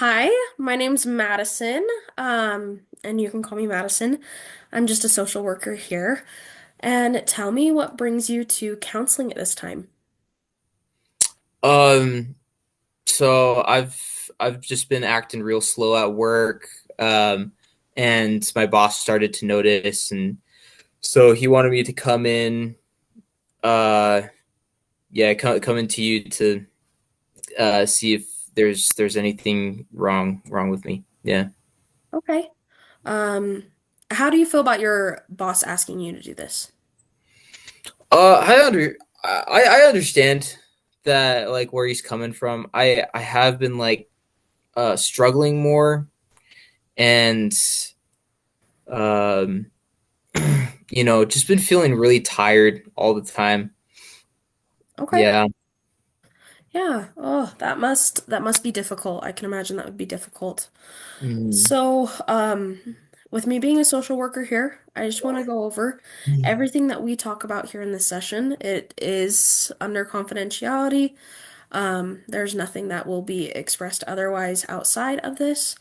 Hi, my name's Madison, and you can call me Madison. I'm just a social worker here. And tell me what brings you to counseling at this time. Um, so I've just been acting real slow at work, and my boss started to notice, and so he wanted me to come in, uh, yeah, come into you to see if there's anything wrong with me. Yeah. Okay. Um, how do you feel about your boss asking you to do this? I understand that like where he's coming from. I have been like struggling more and um just been feeling really tired all the time. Okay. Yeah. Yeah. Oh, that must be difficult. I can imagine that would be difficult. Mhm. So, with me being a social worker here, I just want to go over everything that we talk about here in this session. It is under confidentiality. There's nothing that will be expressed otherwise outside of this.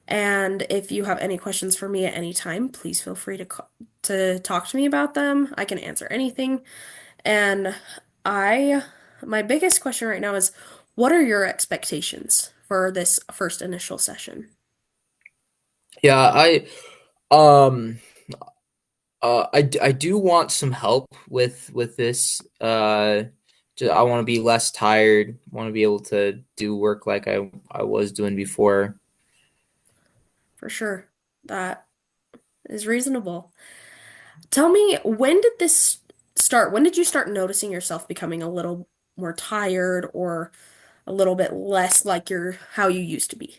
And if you have any questions for me at any time, please feel free to talk to me about them. I can answer anything. And I, my biggest question right now is, what are your expectations for this first initial session? Yeah, um I do want some help with this. I want to be less tired, want to be able to do work like I was doing before. For sure. That is reasonable. Tell me, when did this start? When did you start noticing yourself becoming a little more tired or a little bit less like how you used to be?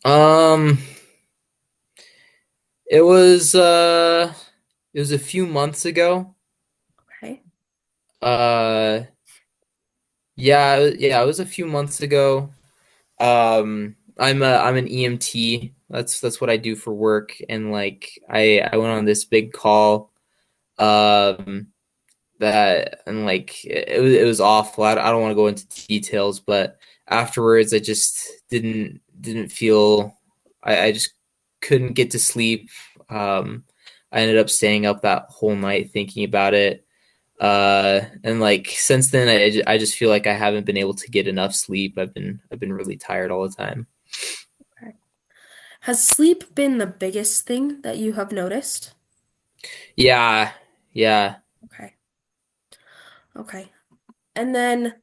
Um it was uh it was a few months ago. Okay. Uh yeah, it was a few months ago. I'm an EMT. That's what I do for work. And like I went on this big call, um, that and like it was awful. I don't want to go into details, but afterwards I just didn't feel. I just couldn't get to sleep. I ended up staying up that whole night thinking about it. And like since then I just feel like I haven't been able to get enough sleep. I've been really tired all the time. Okay. Has sleep been the biggest thing that you have noticed? Yeah, yeah. Okay. Okay. And then,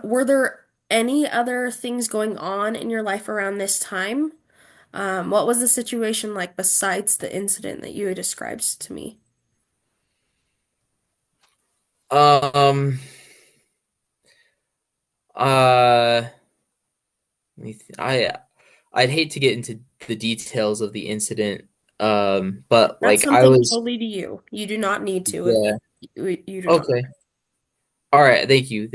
were there any other things going on in your life around this time? What was the situation like besides the incident that you had described to me? Um, uh, I'd hate to get into the details of the incident. But That's like I something was, totally to you. You do not need to if yeah. you do not. Okay. All right. Thank you.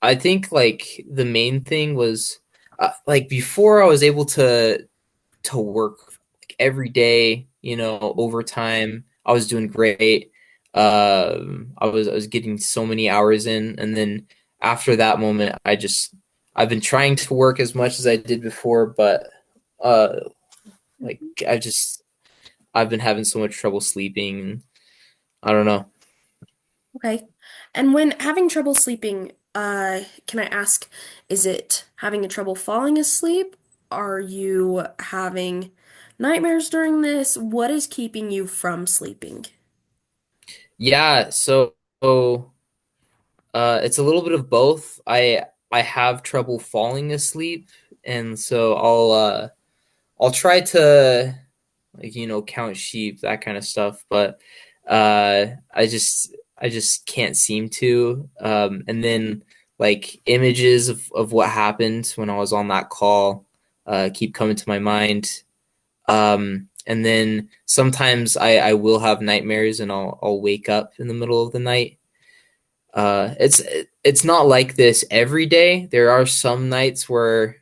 I think like the main thing was, like before I was able to work like every day, overtime. I was doing great. I was getting so many hours in, and then after that moment, I've been trying to work as much as I did before, but uh, like I've been having so much trouble sleeping, and I don't know. Okay. And when having trouble sleeping, can I ask, is it having trouble falling asleep? Are you having nightmares during this? What is keeping you from sleeping? Yeah, it's a little bit of both. I have trouble falling asleep, and so I'll try to like count sheep, that kind of stuff, but I just can't seem to. And then like images of what happened when I was on that call keep coming to my mind. And then sometimes I will have nightmares and I'll wake up in the middle of the night. It's not like this every day. There are some nights where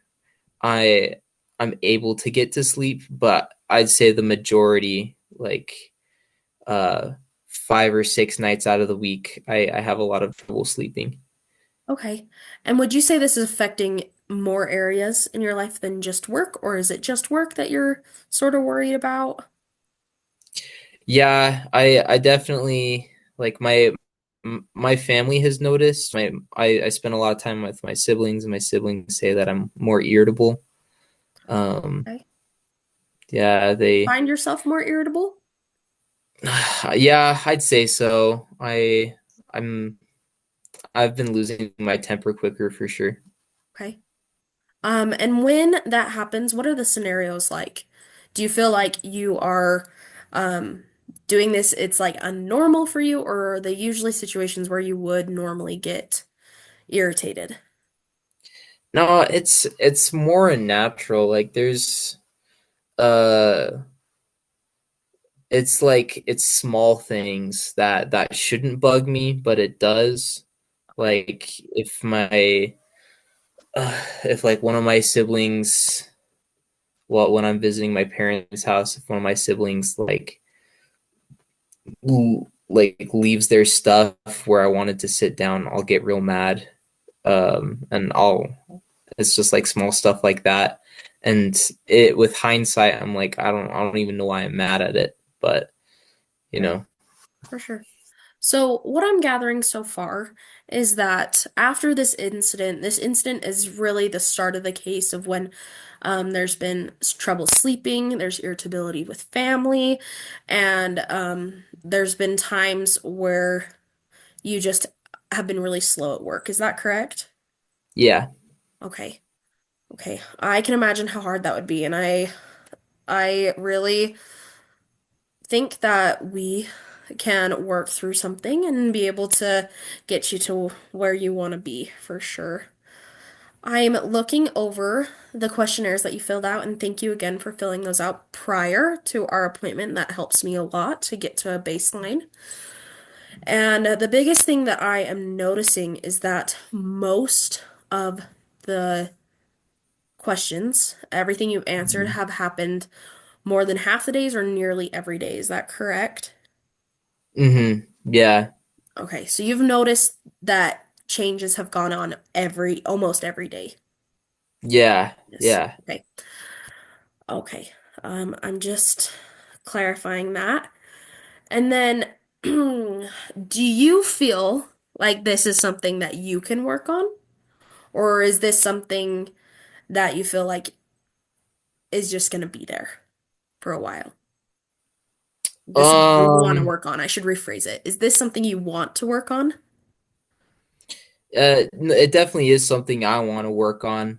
I I'm able to get to sleep, but I'd say the majority, like uh 5 or 6 nights out of the week, I have a lot of trouble sleeping. Okay. And would you say this is affecting more areas in your life than just work, or is it just work that you're sort of worried about? Yeah, I definitely like my family has noticed. I spend a lot of time with my siblings, and my siblings say that I'm more irritable. Um, Okay. yeah, they Find yourself more irritable? yeah, I'd say so. I'm I've been losing my temper quicker for sure. Okay. And when that happens, what are the scenarios like? Do you feel like you are um doing this, it's like unnormal for you, or are they usually situations where you would normally get irritated? No, it's more natural. Like there's uh it's like it's small things that shouldn't bug me, but it does. Okay. Like if like one of my siblings, well, when I'm visiting my parents' house, if one of my siblings like leaves their stuff where I wanted to sit down, I'll get real mad. And I'll It's just like small stuff like that. And it with hindsight, I'm like, I don't even know why I'm mad at it, but you Right. know. For sure. So, what I'm gathering so far is that after this incident is really the start of the case of when there's been trouble sleeping, there's irritability with family, and there's been times where you just have been really slow at work. Is that correct? Yeah. Okay. Okay. I can imagine how hard that would be, and I really think that we can work through something and be able to get you to where you want to be for sure. I'm looking over the questionnaires that you filled out, and thank you again for filling those out prior to our appointment. That helps me a lot to get to a baseline. And the biggest thing that I am noticing is that most of the questions, everything you answered, have happened more than half the days or nearly every day. Is that correct? Mm-hmm. Yeah. Okay, so you've noticed that changes have gone on almost every day. Yeah. Yes. Yeah. Okay. Okay. I'm just clarifying that. And then, do you feel like this is something that you can work on? Or is this something that you feel like is just going to be there for a while? Just something you want to Um, work on. I should rephrase it. Is this something you want to work on? it definitely is something I want to work on.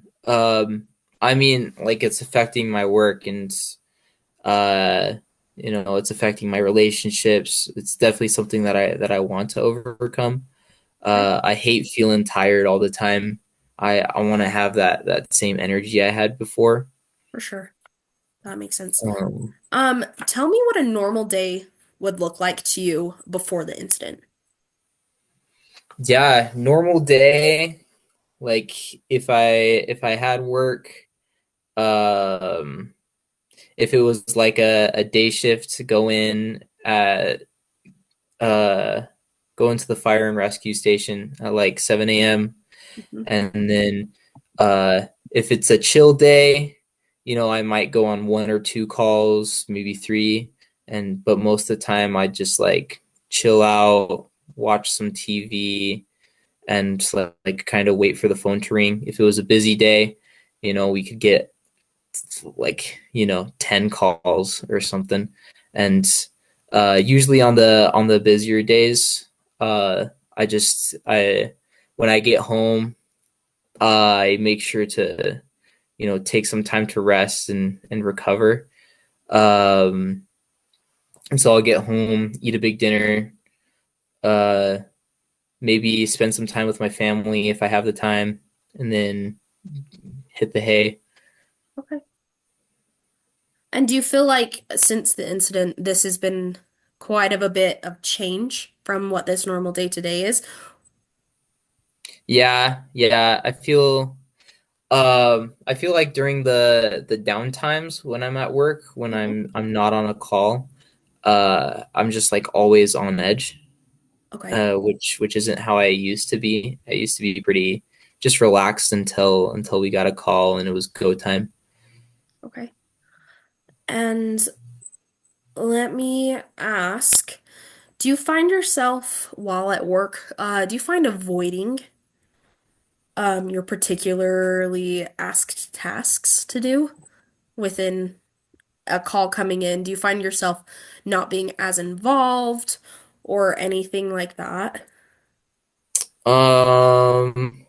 I mean, like it's affecting my work and uh, it's affecting my relationships. It's definitely something that I want to overcome. Okay, I hate feeling tired all the time. I want to have that same energy I had before. for sure. That makes sense. Um, Tell me what a normal day would look like to you before the incident. yeah, normal day. Like if I had work, um, if it was like a day shift to uh go into the fire and rescue station at like 7 a.m. Mhm. And then if it's a chill day, I might go on one or two calls, maybe three, and but most of the time I just like chill out, watch some TV, and like kind of wait for the phone to ring. If it was a busy day, we could get like 10 calls or something. And usually on the busier days, I when I get home, I make sure to take some time to rest and recover. um and so I'll get home, eat a big dinner, uh maybe spend some time with my family if I have the time, and then hit the hay. Okay. And do you feel like since the incident, this has been quite of a bit of change from what this normal day to day is? Yeah, I feel like during the down times when I'm at work, when Mhm. I'm not on a call, I'm just like always on edge. Okay. which isn't how I used to be. I used to be pretty just relaxed until we got a call and it was go time. Okay. And let me ask, do you find yourself while at work, do you find avoiding your particularly asked tasks to do within a call coming in? Do you find yourself not being as involved or anything like that? Um,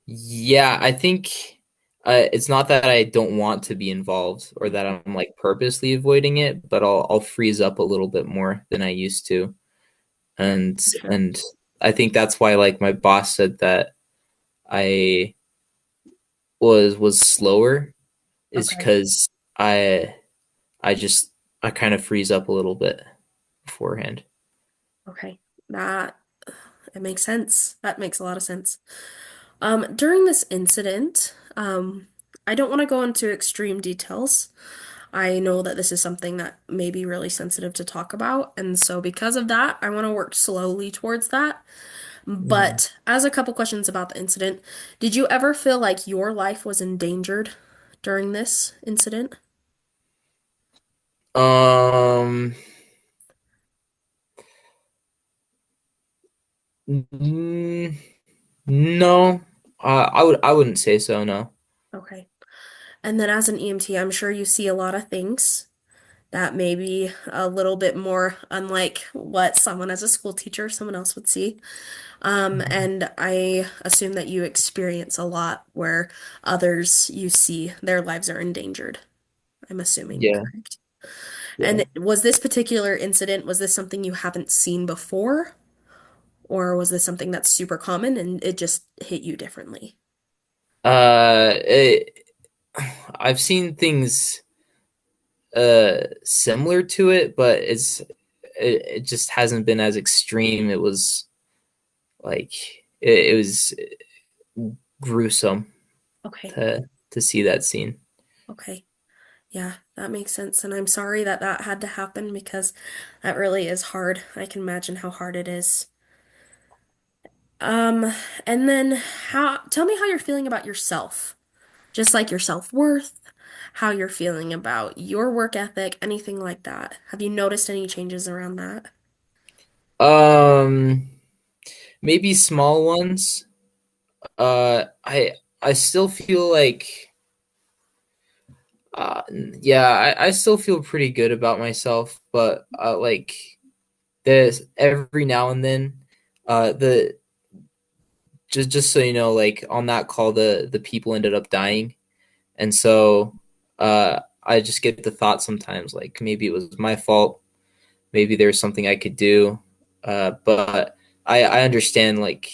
yeah, I think it's not that I don't want to be involved or that I'm like purposely avoiding it, but I'll freeze up a little bit more than I used to. And For sure. and I think that's why like my boss said that I was slower is Okay. because I I just I kind of freeze up a little bit beforehand. Okay. That it makes sense. That makes a lot of sense. During this incident, I don't want to go into extreme details. I know that this is something that may be really sensitive to talk about, and so because of that, I want to work slowly towards that. Mhm. But as a couple questions about the incident, did you ever feel like your life was endangered during this incident? Um, mm, no, I wouldn't say so. No. Okay. And then as an EMT, I'm sure you see a lot of things that may be a little bit more unlike what someone as a school teacher or someone else would see. And I assume that you experience a lot where others you see their lives are endangered. I'm assuming, Yeah, correct? yeah. And was this particular incident, was this something you haven't seen before? Or was this something that's super common and it just hit you differently? Uh, it, I've seen things similar to it, but it just hasn't been as extreme. It was like it was gruesome Okay, to see that scene. okay. Yeah, that makes sense. And I'm sorry that that had to happen because that really is hard. I can imagine how hard it is. Um, and then tell me how you're feeling about yourself. Just like your self-worth, how you're feeling about your work ethic, anything like that. Have you noticed any changes around that? Um, maybe small ones. I still feel like yeah, I still feel pretty good about myself, but like there's every now and then the just so you know, like on that call the people ended up dying. And so I just get the thought sometimes like maybe it was my fault, maybe there's something I could do. But I understand like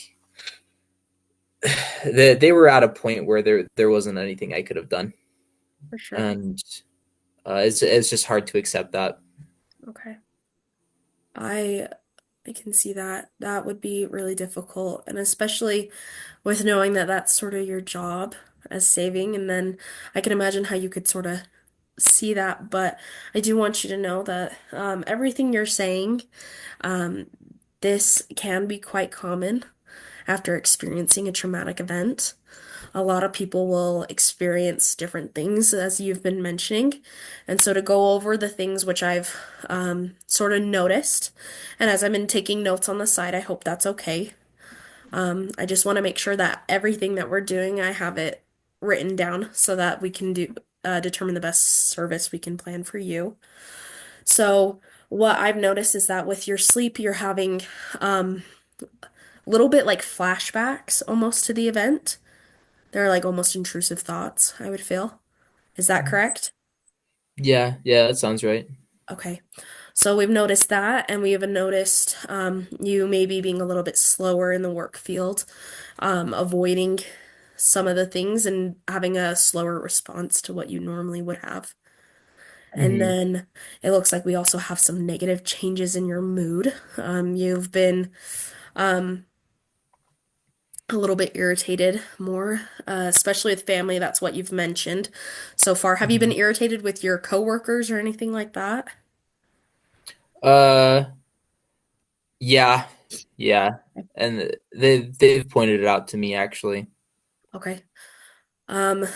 they were at a point where there wasn't anything I could have done. For sure. And it's just hard to accept that. Okay. I I can see that. That would be really difficult, and especially with knowing that that's sort of your job as saving, and then I can imagine how you could sort of see that, but I do want you to know that everything you're saying, um, this can be quite common after experiencing a traumatic event. A lot of people will experience different things, as you've been mentioning. And so to go over the things which I've sort of noticed, and as I've been taking notes on the side, I hope that's okay. I just want to make sure that everything that we're doing, I have it written down so that we can determine the best service we can plan for you. So what I've noticed is that with your sleep, you're having a little bit like flashbacks almost to the event. They're like almost intrusive thoughts, I would feel. Is that correct? Yeah, yeah, that sounds right. Okay. So we've noticed that, and we even noticed you maybe being a little bit slower in the work field, avoiding some of the things and having a slower response to what you normally would have. And Hmm. then it looks like we also have some negative changes in your mood. You've been um, a little bit irritated more, especially with family. That's what you've mentioned so far. Have you been irritated with your coworkers or anything like that? Uh Yeah, yeah, and they've pointed it out to me actually. Okay.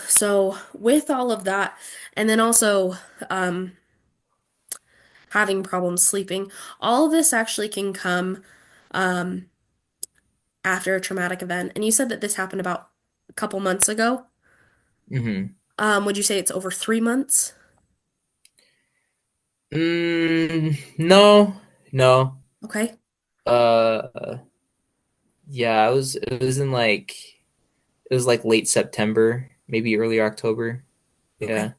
So with all of that, and then also um, having problems sleeping, all of this actually can come um, after a traumatic event. And you said that this happened about a couple months ago. Hmm. Would you say it's over 3 months? No, no. Okay. Uh, yeah, it was in like it was like late September, maybe early October. Okay. Yeah,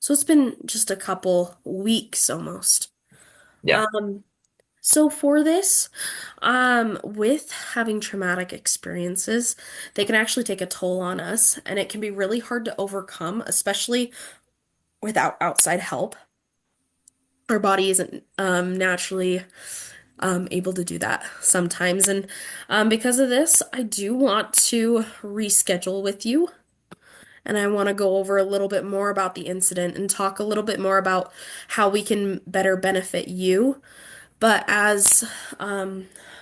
So it's been just a couple weeks almost. yeah. Um, so for this, with having traumatic experiences, they can actually take a toll on us, and it can be really hard to overcome, especially without outside help. Our body isn't naturally able to do that sometimes. And because of this, I do want to reschedule with you. And I want to go over a little bit more about the incident and talk a little bit more about how we can better benefit you. But as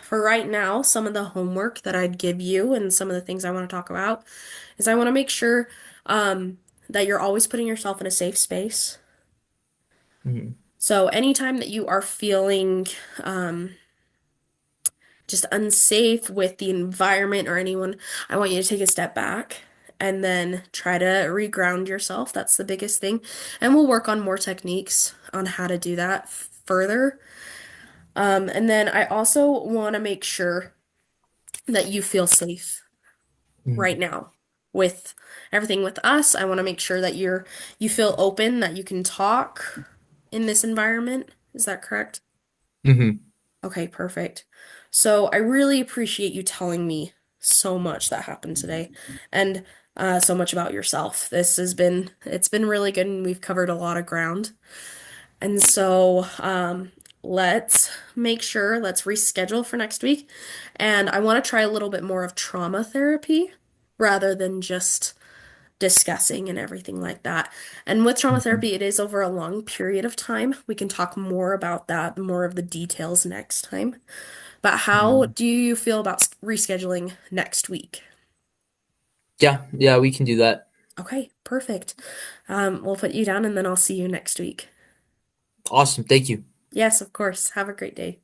for right now, some of the homework that I'd give you and some of the things I want to talk about is I want to make sure that you're always putting yourself in a safe space. Hmm. So anytime that you are feeling um, just unsafe with the environment or anyone, I want you to take a step back and then try to reground yourself. That's the biggest thing. And we'll work on more techniques on how to do that further. And then I also want to make sure that you feel safe right Hmm. now with everything with us. I want to make sure that you feel open, that you can talk in this environment. Is that correct? Hmm. Okay, perfect. So I really appreciate you telling me so much that happened today and so much about yourself. It's been really good and we've covered a lot of ground. And so let's make sure, let's reschedule for next week. And I want to try a little bit more of trauma therapy rather than just discussing and everything like that. And with trauma therapy, it is over a long period of time. We can talk more about that, more of the details next time. But how Hmm. do you feel about rescheduling next week? Yeah, yeah, we can do that. Okay, perfect. We'll put you down and then I'll see you next week. Awesome. Thank you. Yes, of course. Have a great day.